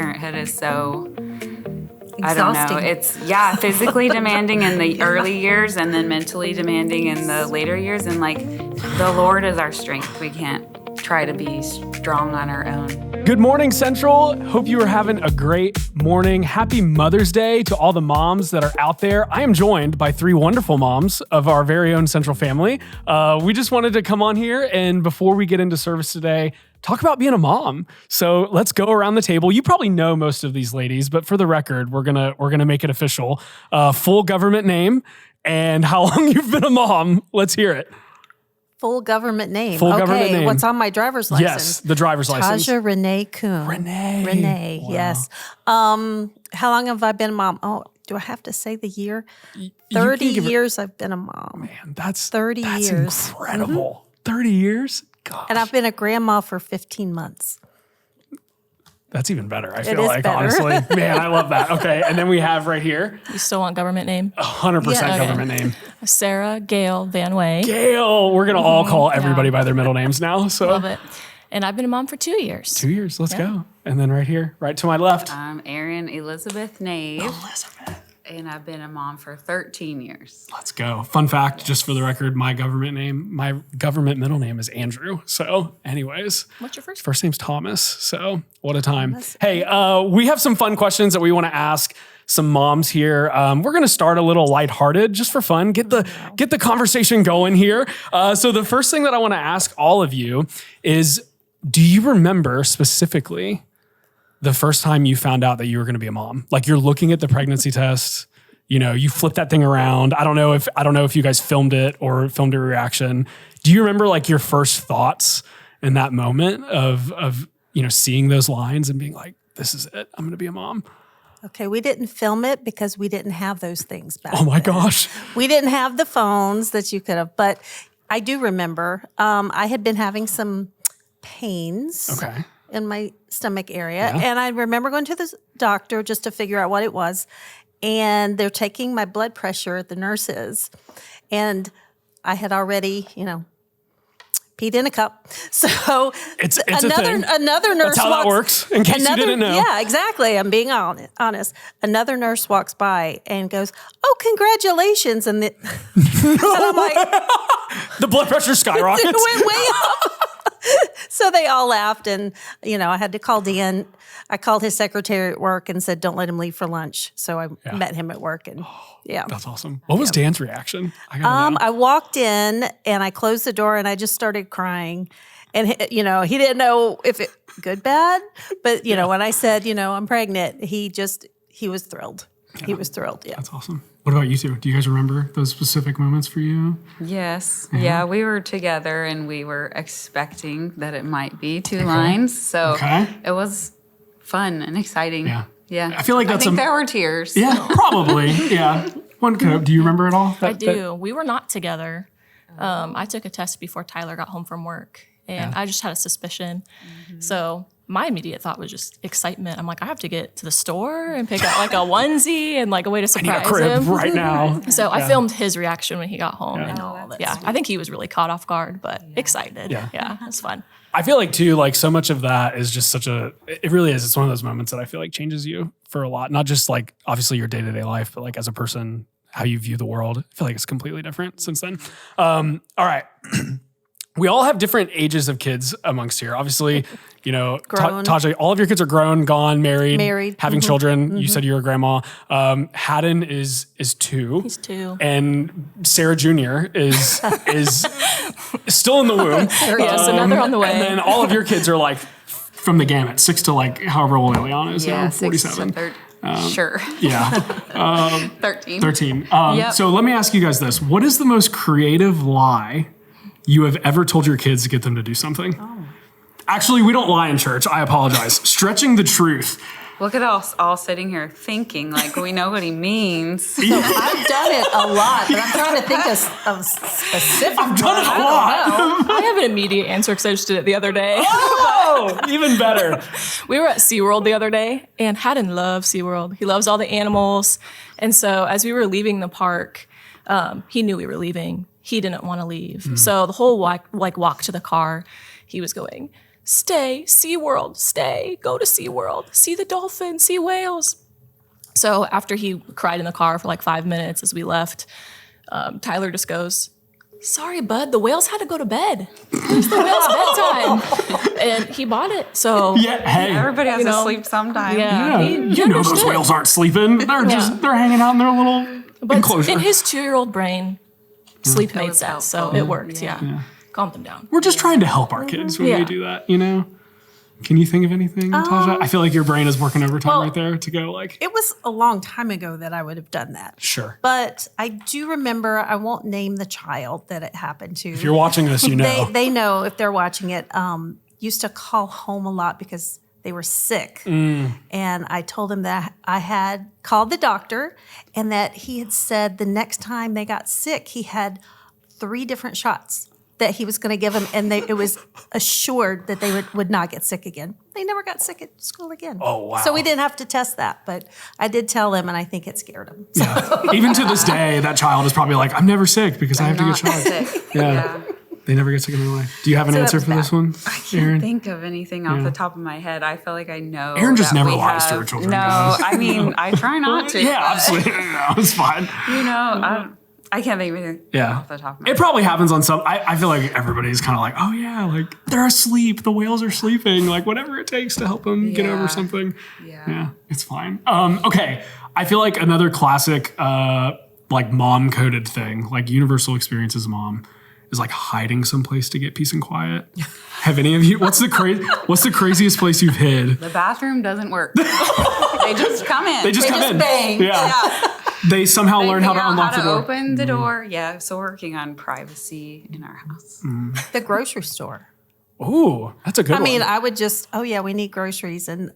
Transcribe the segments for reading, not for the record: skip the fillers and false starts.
parenthood is so, Exhausting. I don't know. It's, physically demanding in the early years and then mentally demanding in the later years. And like, the Lord is our strength. We can't try to be strong on our own. Good morning, Central. Hope you are having a great morning. Happy Mother's Day to all the moms that are out there. I am joined by three wonderful moms of our very own Central family. We just wanted to come on here and before we get into service today, talk about being a mom. So let's go around the table. You probably know most of these ladies, but for the record, we're gonna make it official. Full government name and how long you've been a mom. Let's hear it. Full government name. Government name. What's on my driver's license? Yes, the driver's license. Tajai Renee Kuhn. Renee, wow. Yes. How long have I been a mom? Oh, do I have to say the year? 30 years I've been a mom. Man, that's 30 years. Incredible. 30 years? Gosh. And I've been a grandma for 15 months. That's even better, I feel like, honestly. Man, I love that. Okay, and then we have right here. You still want government name? 100% government name. Sarah Gail Van Way. Gail! We're going to all call everybody by their middle names now. So. Love it. And I've been a mom for 2 years. 2 years, let's go. And then right here, right to my left. I'm Erin Elizabeth Nave. Elizabeth. And I've been a mom for 13 years. Let's go. Fun fact, just for the record, my government middle name is Andrew. So anyways. What's your first? First name's Thomas. So what a time. Hey, we have some fun questions that we want to ask some moms here. We're going to start a little lighthearted just for fun. Get the conversation going here. So the first thing that I want to ask all of you is, do you remember specifically the first time you found out that you were going to be a mom? Like you're looking at the pregnancy test, you flip that thing around. I don't know if you guys filmed it or filmed a reaction. Do you remember like your first thoughts in that moment of seeing those lines and being like, this is it, I'm going to be a mom? Okay, we didn't film it because we didn't have those things back Oh my then. gosh. We didn't have the phones that you could have, but I do remember I had been having some pains. Okay. In my stomach area. Yeah. And I remember going to the doctor just to figure out what it was. And they're taking my blood pressure, the nurses. And I had already, peed in a cup. So it's another nurse That's how that works, in case you didn't know. Yeah, exactly. I'm being honest. Another nurse walks by and goes, "Oh, congratulations." And, and I'm like... The blood pressure skyrockets. It went way up. So they all laughed, and I had to call Dan. I called his secretary at work and said, "Don't let him leave for lunch." So I met him at work, and that's awesome. What was Dan's reaction? I walked in and I closed the door and I just started crying, and he didn't know if it good bad, but when I said I'm pregnant, he was thrilled. Yeah. He was thrilled. Yeah, that's awesome. What about you two? Do you guys remember those specific moments for you? Yes. Yeah, we were together and we were expecting that it might be two lines. So it was fun and exciting. Yeah. I feel like I think there were tears. Yeah, probably. Yeah. Do you remember it all? I do. We were not together. I took a test before Tyler got home from work, and I just had a suspicion. Mm-hmm. So my immediate thought was just excitement. I'm like, I have to get to the store and pick out like a onesie and like a way to surprise I need a crib him right now. So I filmed his reaction when he got home. Yeah. And all that. Yeah, I think he was really caught off guard, but excited. Yeah, it's fun. I feel like too, like so much of that is just it really is. It's one of those moments that I feel like changes you for a lot. Not just like obviously your day-to-day life, but like as a person, how you view the world. I feel like it's completely different since then. All right. We all have different ages of kids amongst here. Obviously, Tajai, all of your kids are grown, gone, married. Having children. Mm-hmm. You said you're a grandma. Haddon is 2. He's 2. And Sarah Jr. is still in the womb. Yes, another on the way. And then all of your kids are like from the gamut, 6 to like however old Eliana is now, 47. 6 to sure. Yeah. 13. 13. So let me ask you guys this. What is the most creative lie you have ever told your kids to get them to do something? Actually, we don't lie in church. I apologize. Stretching the truth. Look at us all sitting here thinking like we know what he means. So I've done it a lot, but I'm trying to think of specific. I've done it a lot. I have an immediate answer because I just did it the other day. Oh, even better. We were at SeaWorld the other day, and Haddon loves SeaWorld. He loves all the animals. And so as we were leaving the park, he knew we were leaving. He didn't want to leave. So the whole walk to the car, he was going, stay, SeaWorld, stay, go to SeaWorld, see the dolphins, see whales. So after he cried in the car for like 5 minutes as we left, Tyler just goes, sorry, bud, the whales had to go to bed. It's the whales' bedtime. And he bought it. So Yeah, hey. Everybody has to sleep sometime. Yeah, he you know those understood. whales aren't sleeping. They're hanging out in their little But enclosure. in his 2-year-old brain, sleep made was sense. So helpful. it worked. Yeah. Calmed them down. We're just trying to help our kids when we Yeah. do that, you know? Can you think of anything, Tasha? I feel like your brain is working overtime well, right there to go like, It was a long time ago that I would have done that. sure. But I do remember, I won't name the child that it happened to. If you're watching this, you know. They know if they're watching it. Used to call home a lot because they were sick. Mm. And I told him that I had called the doctor and that he had said the next time they got sick, he had 3 different shots that he was going to give them. And it was assured that they would not get sick again. They never got sick at school again. Oh, wow. So we didn't have to test that. But I did tell him, and I think it scared him. Yeah. Even to this day, that child is probably like, I'm never sick because I have to get Not shots. sick. Yeah. They never get sick in their life. Do you have an So that answer was for this bad. one, I can't Erin? think of anything off the top of my head. I feel like I know. Erin just that never we lies to have- her children, No, guys. I mean, I try not to. Yeah, but, absolutely. No, it's fine. You know, I can't think of anything Yeah. off the top of my It head. probably happens on some. I feel like everybody's kind of like, oh yeah, like they're asleep. The whales are sleeping. Like whatever it takes to help them get over Yeah. something. Yeah. Yeah, it's fine. Okay, I feel like another classic, like mom coded thing, like universal experience as a mom, is like hiding someplace to get peace and quiet. Have any of you? What's the craziest place you've hid? The bathroom doesn't work. They just come in. They just come in. bang. Yeah. They somehow learn how to Figure out unlock the door. open the door. Yeah, so we're working on privacy in our house. The grocery store. Ooh, that's a good I mean, one. I would just, we need groceries and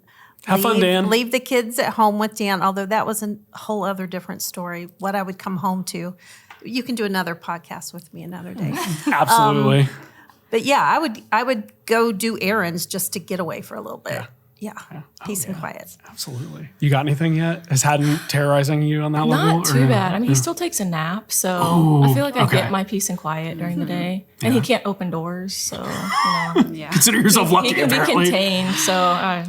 Have fun, Dan. Leave the kids at home with Dan, although that was a whole other different story. What I would come home to. You can do another podcast with me another day. Absolutely. But yeah, I would go do errands just to get away for a little bit. Yeah. Peace and quiet. Absolutely. You got anything yet? Has Haddon terrorizing you on that level? Not too bad. I mean, he still takes a nap, so I feel like I okay. get my peace and quiet during the day. And he can't open doors, so Yeah. Consider yourself lucky, he can apparently. be contained. So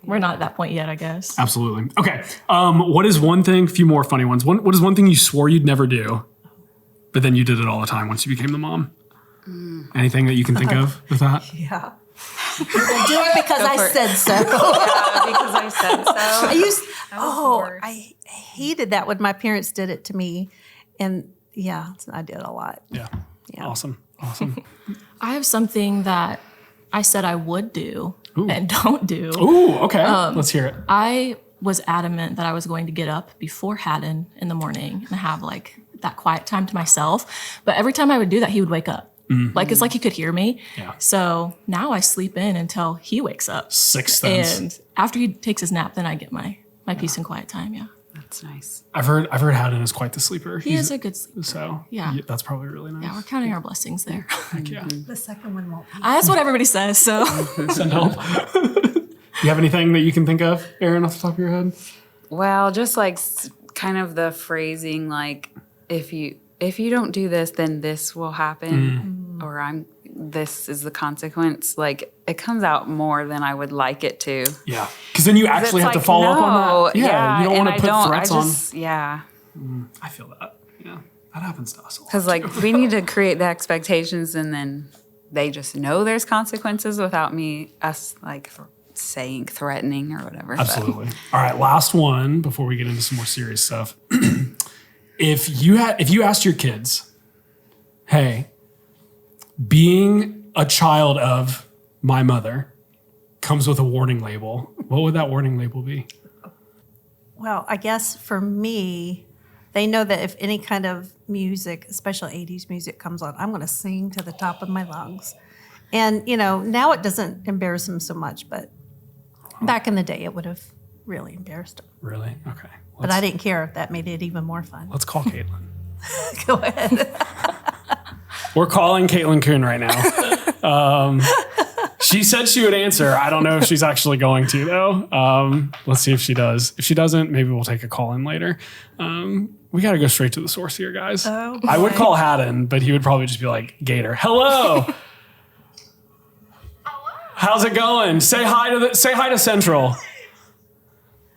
we're not at that point yet, I guess. Absolutely. Okay. What is one thing, few more funny ones. What is one thing you swore you'd never do, but then you did it all the time once you became the mom? Anything that you can think of with that? Yeah. Do it because I for it. said so. Because I said so. worst. I hated that when my parents did it to me. And yeah, I did a lot. Yeah. Yeah. Awesome. I have something that I said I would do and don't do. Ooh, okay. Let's hear it. I was adamant that I was going to get up before Haddon in the morning and have like that quiet time to myself. But every time I would do that, he would wake up. Like it's like he could hear me. Yeah. So now I sleep in until he wakes up. Sixth sense. And after he takes his nap, then I get my peace and quiet time. Yeah. That's nice. I've heard Haddon is quite the sleeper. He is a good sleeper. So Yeah. that's probably really nice. Yeah, we're counting our blessings there. Heck yeah. The second one won't be. That's what everybody says. So Send help. You have anything that you can think of, Erin, off the top of your head? Well, just like kind of the phrasing, like if you don't do this, then this will happen, or this is the consequence. Like it comes out more than I would like it to. Yeah. Because then you actually have to follow up on that. Yeah. You don't want to put threats on. Yeah. I feel that. Yeah. That happens to us a lot. Because like we need to create the expectations, and then they just know there's consequences without us like saying threatening or whatever. but- Absolutely. All right, last one before we get into some more serious stuff. If you asked your kids, hey, being a child of my mother comes with a warning label, what would that warning label be? Well, I guess for me, they know that if any kind of music, especially 80s music, comes on, I'm going to sing to the top of my lungs. And, now it doesn't embarrass them so much, but back in the day, it would have really embarrassed them. Really? Okay. But I didn't care. That made it even more fun. Let's call Caitlin. Go ahead. We're calling Caitlin Kuhn right now. She said she would answer. I don't know if she's actually going to, though. Let's see if she does. If she doesn't, maybe we'll take a call in later. We got to go straight to the source here, guys. Oh, I would call Haddon, but he would probably just be like, Gator, hello. How's it going? Say hi to Central.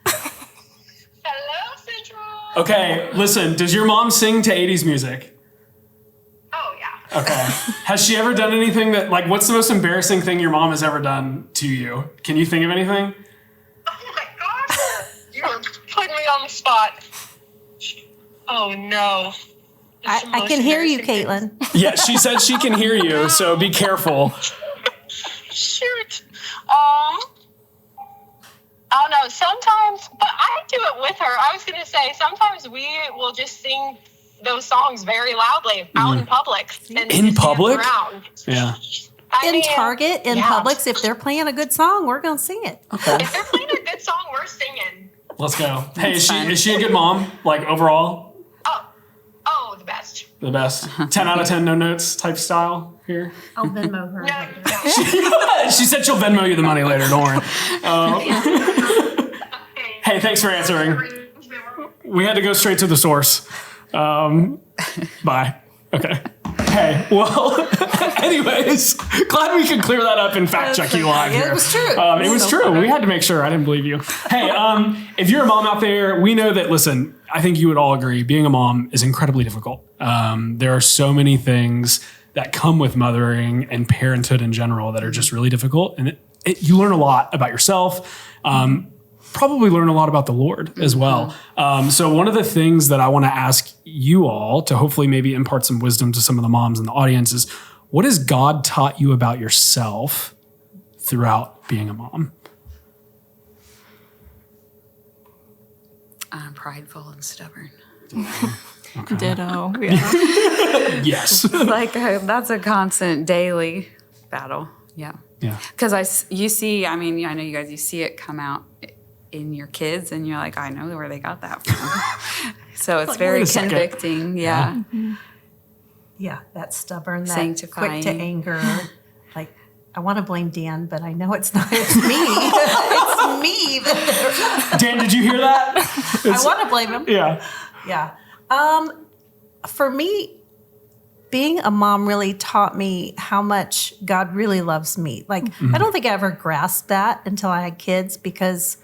Hello, Central. Okay, listen, does your mom sing to 80s music? Oh, yeah. Okay. Has she ever done anything that, like, what's the most embarrassing thing your mom has ever done to you? Can you think of anything? Oh, my gosh. You are putting me on the spot. Oh, no. I can hear you, Caitlin. Yeah, she said she can hear you, so be careful. Shoot. I don't know. Sometimes, but I do it with her. I was going to say, sometimes we will just sing those songs very loudly out in public. And In just dance public? around. Yeah. In Target, in Publix, if they're playing a good song, we're going to sing it. Okay. If they're playing a good song, we're singing. Let's go. Hey, is she a good mom? Like, overall? Oh, the best. The best. 10 out of 10 no notes type style here. I'll Venmo her. No. She said she'll Venmo you the money later, don't worry. Hey, thanks for answering. We had to go straight to the source. Bye. Okay. Hey, well, anyways, glad we could clear that up and fact check you live here. It was true. It was true. We had to make sure. I didn't believe you. Hey, if you're a mom out there, we know that, listen, I think you would all agree, being a mom is incredibly difficult. There are so many things that come with mothering and parenthood in general that are just really difficult. And you learn a lot about yourself. Probably learn a lot about the Lord as well. So one of the things that I want to ask you all to hopefully maybe impart some wisdom to some of the moms in the audience is, what has God taught you about yourself throughout being a mom? I'm prideful and stubborn. Okay. Ditto. Yeah. Yes. That's a constant daily battle. Yeah. Yeah. Because you see, I mean, I know you guys, you see it come out in your kids and you're like, I know where they got that from. So it's very convicting. Yeah. Mm-hmm. Yeah, that's stubborn, that Sanctifying. quick to anger. Like, I want to blame Dan, but I know it's not. It's me. It's me. Dan, did you hear that? I want to blame him. Yeah. Yeah. For me, being a mom really taught me how much God really loves me. Like, I don't think I ever grasped that until I had kids, because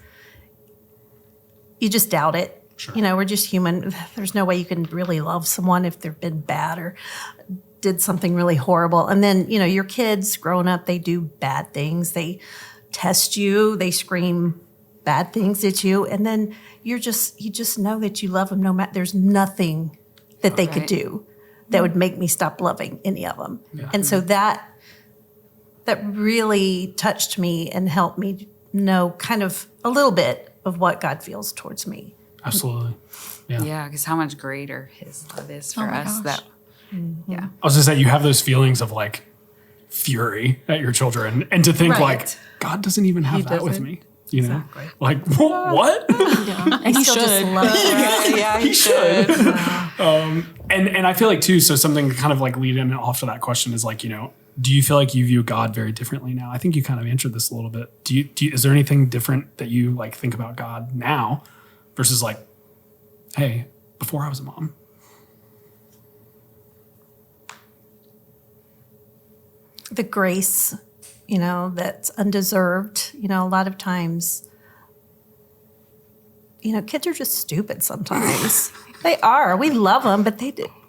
you just doubt it. Sure. You know, we're just human. There's no way you can really love someone if they've been bad or did something really horrible. And then, you know, your kids growing up, they do bad things. They test you. They scream bad things at you. And then you just know that you love them no matter, there's nothing that they could do that would make me stop loving any of them. Yeah. And so that really touched me and helped me know kind of a little bit of what God feels towards me. Absolutely. Yeah. Yeah, because how much greater his love is for us. Gosh. Yeah. I was going to say, you have those feelings of like fury at your children, and to think Right. like, God doesn't even have that with doesn't. me. You know, Exactly. like what? Yeah. And he Still just should. love it. Yeah, He should. And I feel like too, so something kind of like lead in off to that question is like, you know, do you feel like you view God very differently now? I think you kind of answered this a little bit. Is there anything different that you like think about God now versus like, hey, before I was a mom? The grace, you know, that's undeserved. You know, a lot of times, you know, kids are just stupid sometimes. They are. We love them, but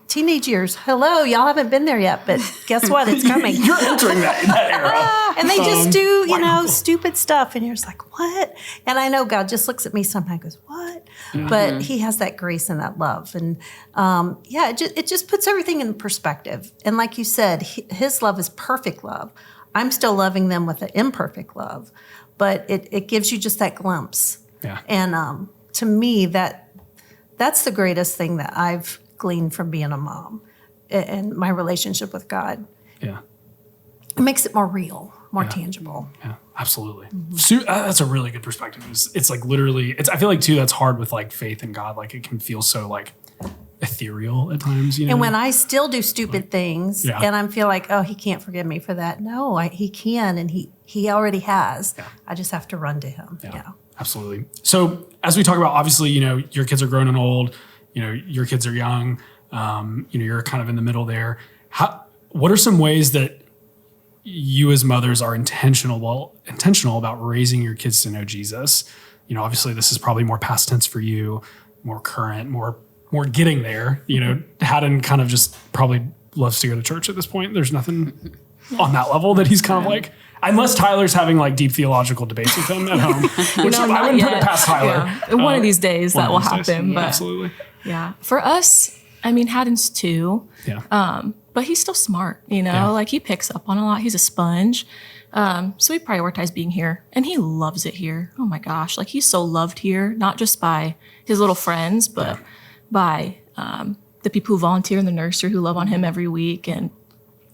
teenage years. Hello, y'all haven't been there yet, but guess what? It's coming. You're entering that era. And they just do, you know, stupid stuff. And you're just like, what? And I know God just looks at me sometimes and goes, what? But he has that grace and that love. And it just puts everything in perspective. And like you said, his love is perfect love. I'm still loving them with an imperfect love, but it gives you just that glimpse. Yeah. And to me, that's the greatest thing that I've gleaned from being a mom and my relationship with God. Yeah. It makes it more real, more tangible. Yeah, absolutely. That's a really good perspective. It's like literally, I feel like too, that's hard with like faith in God. Like it can feel so like ethereal at times, you know? And when I still do stupid things and I feel like, oh, he can't forgive me for that. No, he can. And he already has. Yeah. I just have to run to him. Yeah. Absolutely. So as we talk about, obviously, you know, your kids are grown and old, you know, your kids are young, you know, you're kind of in the middle there. What are some ways that you as mothers are intentional about raising your kids to know Jesus. You know, obviously this is probably more past tense for you, more current, more getting there. You know, Haddon kind of just probably loves to go to church at this point. There's nothing on that level that he's kind of like, unless Tyler's having like deep theological debates with him at home, which I wouldn't put it past Tyler. Yeah. One of these days that will happen. But absolutely. Yeah. For us, I mean, Haddon's 2. Yeah. But he's still smart, you know, like he picks up on a lot. He's a sponge. So we prioritize being here, and he loves it here. Oh my gosh. Like he's so loved here, not just by his little friends, but by the people who volunteer in the nursery who love on him every week, and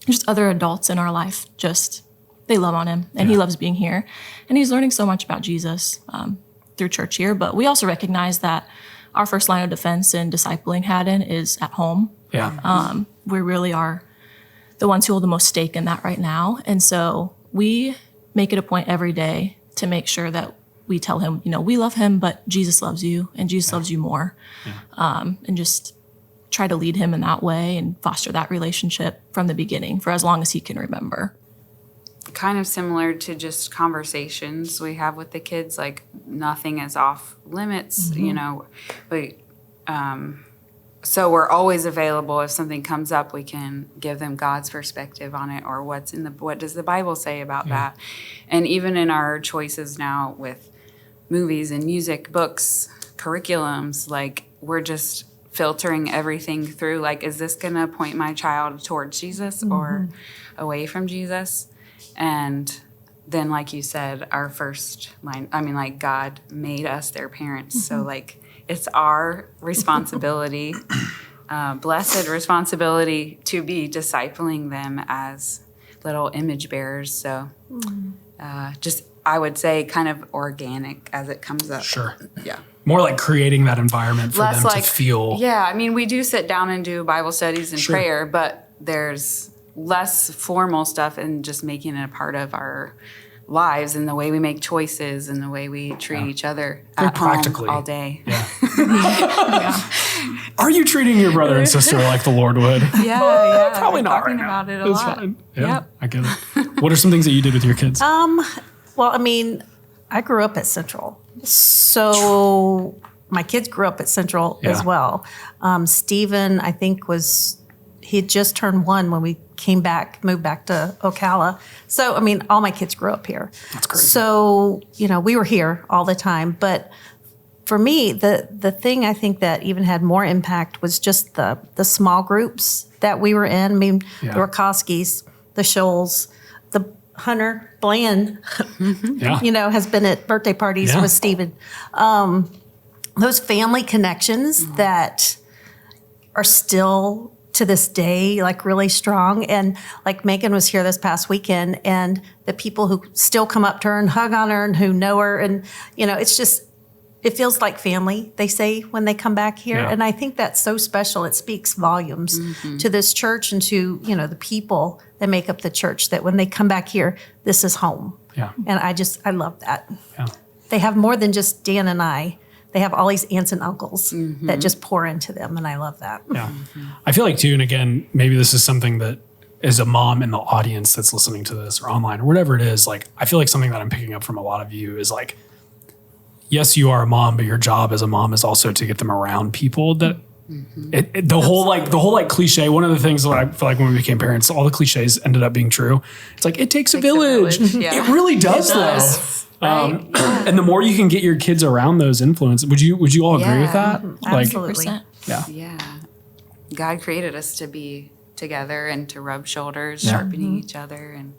just other adults in our life. Just, they love on him, and he loves being here. And he's learning so much about Jesus through church here. But we also recognize that our first line of defense in discipling Haddon is at home. Yeah. We really are the ones who hold the most stake in that right now. And so we make it a point every day to make sure that we tell him, you know, we love him, but Jesus loves you, and Jesus loves you more. And just try to lead him in that way and foster that relationship from the beginning for as long as he can remember. Kind of similar to just conversations we have with the kids, like nothing is off limits, you know, but so we're always available. If something comes up, we can give them God's perspective on it, or what does the Bible say about that? And even in our choices now with movies and music, books, curriculums, like we're just filtering everything through, like, is this going to point my child towards Jesus or away from Jesus? And then, like you said, our first line, I mean, like, God made us their parents. So, like, it's our responsibility, blessed responsibility, to be discipling them as little image bearers. So just, I would say, kind of organic as it comes up. Sure. Yeah. More like creating that environment for them to feel. Yeah, I mean, we do sit down and do Bible studies and prayer, but there's less formal stuff and just making it a part of our lives and the way we make choices and the way we treat each other at home all day. Yeah. Are you treating your brother and sister like the Lord would? Yeah. Probably not talking right now. about it a lot. Fine. Yeah, I get it. What are some things that you did with your kids? Well, I mean, I grew up at Central. So my kids grew up at Central as well. Stephen, I think, he had just turned 1 when we moved back to Ocala. So, I mean, all my kids grew up here. That's crazy. So, you know, we were here all the time. But for me, the thing I think that even had more impact was just the small groups that we were in. I mean, the Rakoskis, the Scholes, the Hunter Bland, you know, has been at birthday parties with Stephen. Those family connections that are still to this day, like, really strong. And like Megan was here this past weekend, and the people who still come up to her and hug on her and who know her, and, you know, it's just, it feels like family, they say when they come back here. And I think that's so special. It speaks volumes to this church and to, you know, the people that make up the church, that when they come back here, this is home. Yeah. And I love that. Yeah. They have more than just Dan and I. They have all these aunts and uncles that just pour into them, and I love that. Yeah. I feel like, too, and again, maybe this is something that as a mom in the audience that's listening to this or online or whatever it is, like, I feel like something that I'm picking up from a lot of you is like, yes, you are a mom, but your job as a mom is also to get them around people that the whole cliche. One of the things that I feel like when we became parents, all the cliches ended up being true. It's like, it takes a village. Yeah. It really does, though. And the more you can get your kids around those influences, would you all agree with that? Absolutely. Yeah. God created us to be together and to rub shoulders, sharpening each other. And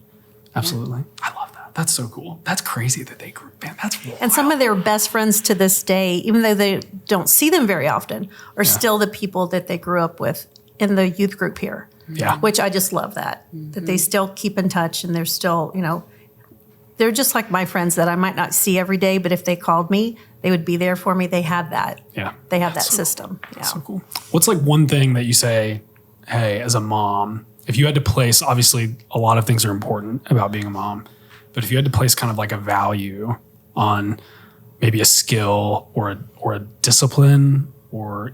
absolutely. I love that. That's so cool. That's crazy that they grew. Man, that's wild. And some of their best friends to this day, even though they don't see them very often, are still the people that they grew up with in the youth group here. Yeah. Which I just love that they still keep in touch, and they're still, you know, they're just like my friends that I might not see every day, but if they called me, they would be there for me. They have that. Yeah. They have that system. Yeah. So cool. What's like one thing that you say, hey, as a mom, if you had to place, obviously a lot of things are important about being a mom, but if you had to place kind of like a value on maybe a skill or a discipline, or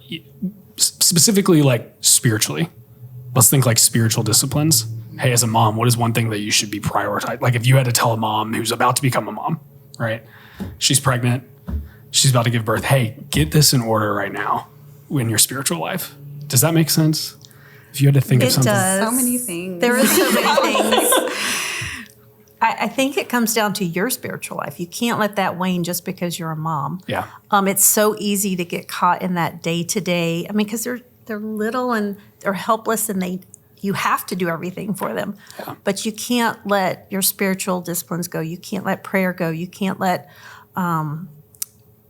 specifically like spiritually, let's think like spiritual disciplines. hey, as a mom, what is one thing that you should be prioritized? Like if you had to tell a mom who's about to become a mom, right? She's pregnant. She's about to give birth. Hey, get this in order right now in your spiritual life. Does that make sense? If you had to think of something. It does. So many things. There are so many things. I think it comes down to your spiritual life. You can't let that wane just because you're a mom. Yeah. It's so easy to get caught in that day to day. I mean, because they're little and they're helpless, and you have to do everything for them. Yeah. But you can't let your spiritual disciplines go. You can't let prayer go. You can't let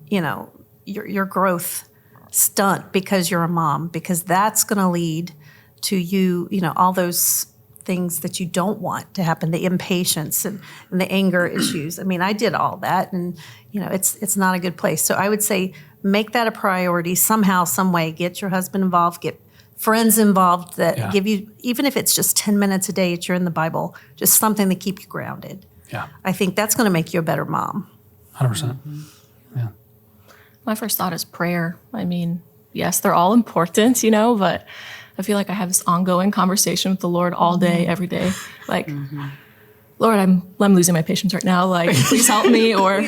your growth stunt because you're a mom, because that's going to lead to you, all those things that you don't want to happen, the impatience and the anger issues. I mean, I did all that, and it's not a good place. So I would say make that a priority somehow, some way. Get your husband involved, get friends involved that give you, even if it's just 10 minutes a day that you're in the Bible, just something to keep you grounded. Yeah. I think that's going to make you a better mom. 100%. Yeah. My first thought is prayer. I mean, yes, they're all important, but I feel like I have this ongoing conversation with the Lord all day, every day. Like, Lord, I'm losing my patience right now. Like, please help me, or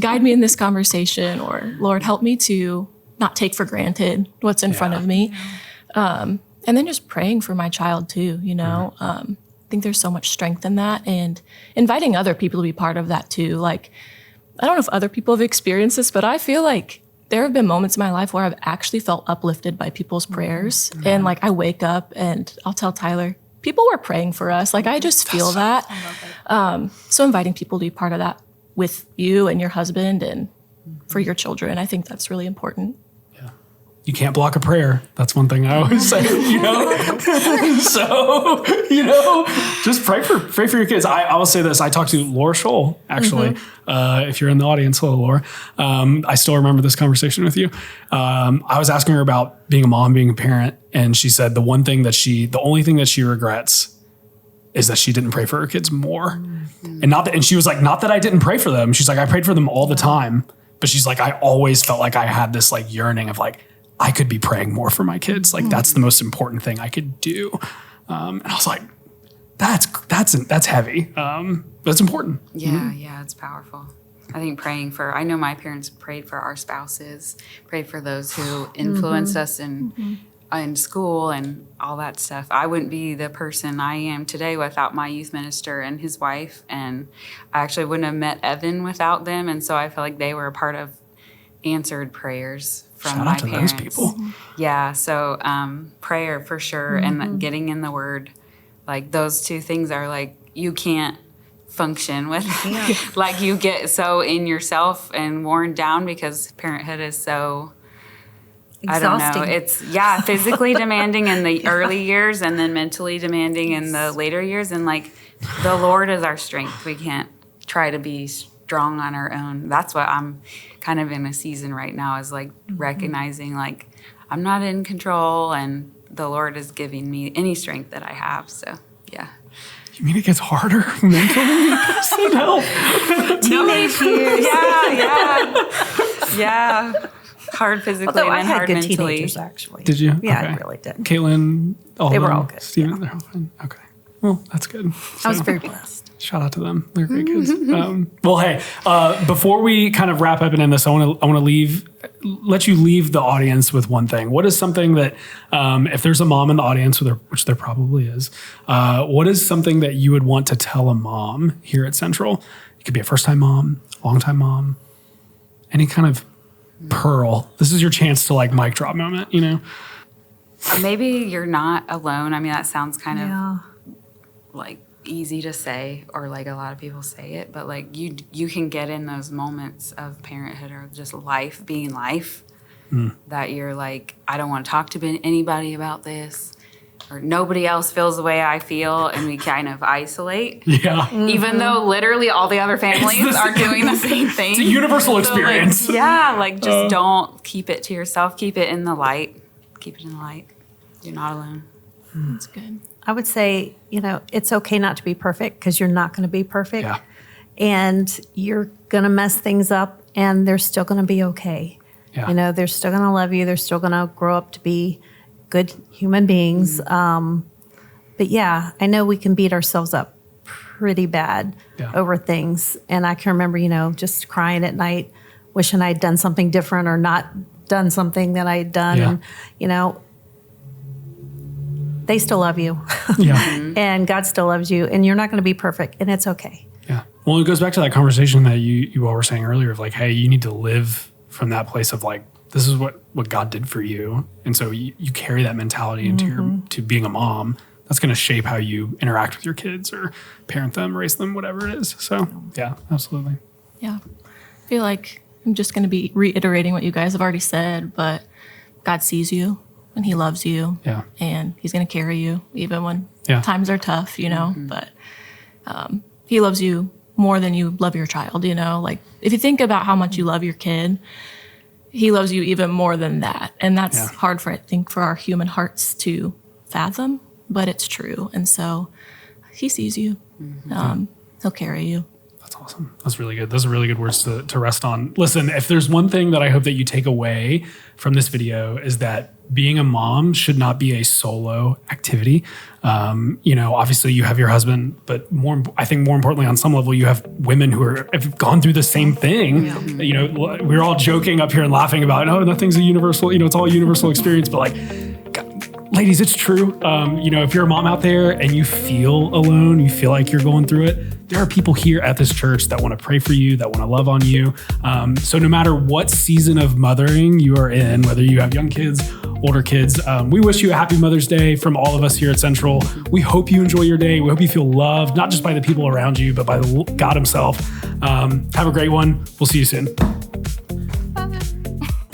guide me in this conversation, or Lord, help me to not take for granted what's in front of me. And then just praying for my child too, I think there's so much strength in that, and inviting other people to be part of that too. Like, I don't know if other people have experienced this, but I feel like there have been moments in my life where I've actually felt uplifted by people's prayers. And I wake up and I'll tell Tyler, people were praying for us. Like, I just feel that. So inviting people to be part of that with you and your husband and for your children, I think that's really important. You can't block a prayer. That's one thing I always say, So, just pray for your kids. I will say this. I talked to Laura Scholl, actually. If you're in the audience, hello, Laura. I still remember this conversation with you. I was asking her about being a mom, being a parent, and she said the only thing that she regrets is that she didn't pray for her kids more. And she was like, not that I didn't pray for them. She's like, I prayed for them all the time. But she's like, I always felt like I had this yearning of I could be praying more for my kids. That's the most important thing I could do. And I was like, that's heavy. But it's important. Yeah, it's powerful. I think I know my parents prayed for our spouses, prayed for those who influenced us in school and all that stuff. I wouldn't be the person I am today without my youth minister and his wife. And I actually wouldn't have met Evan without them. And so I feel like they were a part of answered prayers from Shout my out to parents. those people. Yeah, so prayer for sure, and getting in the Word, those two things are you can't function with. You get so in yourself and worn down because parenthood is so Exhausting. I don't know. It's physically demanding in the early years, and then mentally demanding in the later years. And the Lord is our strength. We can't try to be strong on our own. That's what I'm kind of in a season right now, is recognizing I'm not in control, and the Lord is giving me any strength that I have. So yeah. You mean it gets harder mentally? Need help. Teenage years. Yeah. Hard physically. Although and I then had hard good mentally. teenagers, actually. Did you? Yeah, Okay. I really did. Caitlin, They were all good. Steven, they're all fine. Okay. Well, that's good. I was So, very blessed. shout out to them. They're great kids. Well, hey, before we kind of wrap up and end this, I want to let you leave the audience with one thing. What is something that, if there's a mom in the audience, which there probably is, what is something that you would want to tell a mom here at Central? It could be a first-time mom, long-time mom, any kind of pearl. This is your chance to mic drop moment, Maybe you're not alone. I mean, that sounds kind Yeah. of easy to say, or a lot of people say it, but you can get in those moments of parenthood or just life being life that you're I don't want to talk to anybody about this, or nobody else feels the way I feel, and we kind of isolate. Yeah. Even though literally all the other families are doing the same thing. It's a universal experience. Just don't keep it to yourself. Keep it in the light. Keep it in the light. You're not alone. That's good. I would say, it's okay not to be perfect, because you're not going to be perfect. Yeah. And you're going to mess things up, and they're still going to be okay. Yeah. They're still going to love you. They're still going to grow up to be good human beings. But yeah, I know we can beat ourselves up pretty bad Yeah. over things. And I can remember, just crying at night, wishing I'd done something different or not done something that I had done. Yeah. And, they still love you. Yeah. And God still loves you. And you're not going to be perfect. And it's okay. Yeah. Well, it goes back to that conversation that you all were saying earlier of like, hey, you need to live from that place of like, this is what God did for you. And so you carry that mentality into to being a mom. That's going to shape how you interact with your kids or parent them, raise them, whatever it is. So yeah, absolutely. Yeah. I feel like I'm just going to be reiterating what you guys have already said, but God sees you and he loves you. Yeah. And he's going to carry you even when Yeah. times are tough, but he loves you more than you love your child, like if you think about how much you love your kid, he loves you even more than that. And that's hard I think for our human hearts to fathom, but it's true. And so he sees you. He'll carry you. That's awesome. That's really good. Those are really good words to rest on. Listen, if there's one thing that I hope that you take away from this video is that being a mom should not be a solo activity. Obviously you have your husband, but I think more importantly, on some level, you have women who have gone through the same thing. Yeah. We're all joking up here and laughing about, oh, nothing's a universal, it's all a universal experience, but like, ladies, it's true. If you're a mom out there and you feel alone, you feel like you're going through it, there are people here at this church that want to pray for you, that want to love on you. So no matter what season of mothering you are in, whether you have young kids, older kids, we wish you a happy Mother's Day from all of us here at Central. We hope you enjoy your day. We hope you feel loved, not just by the people around you, but by God himself. Have a great one. We'll see you soon.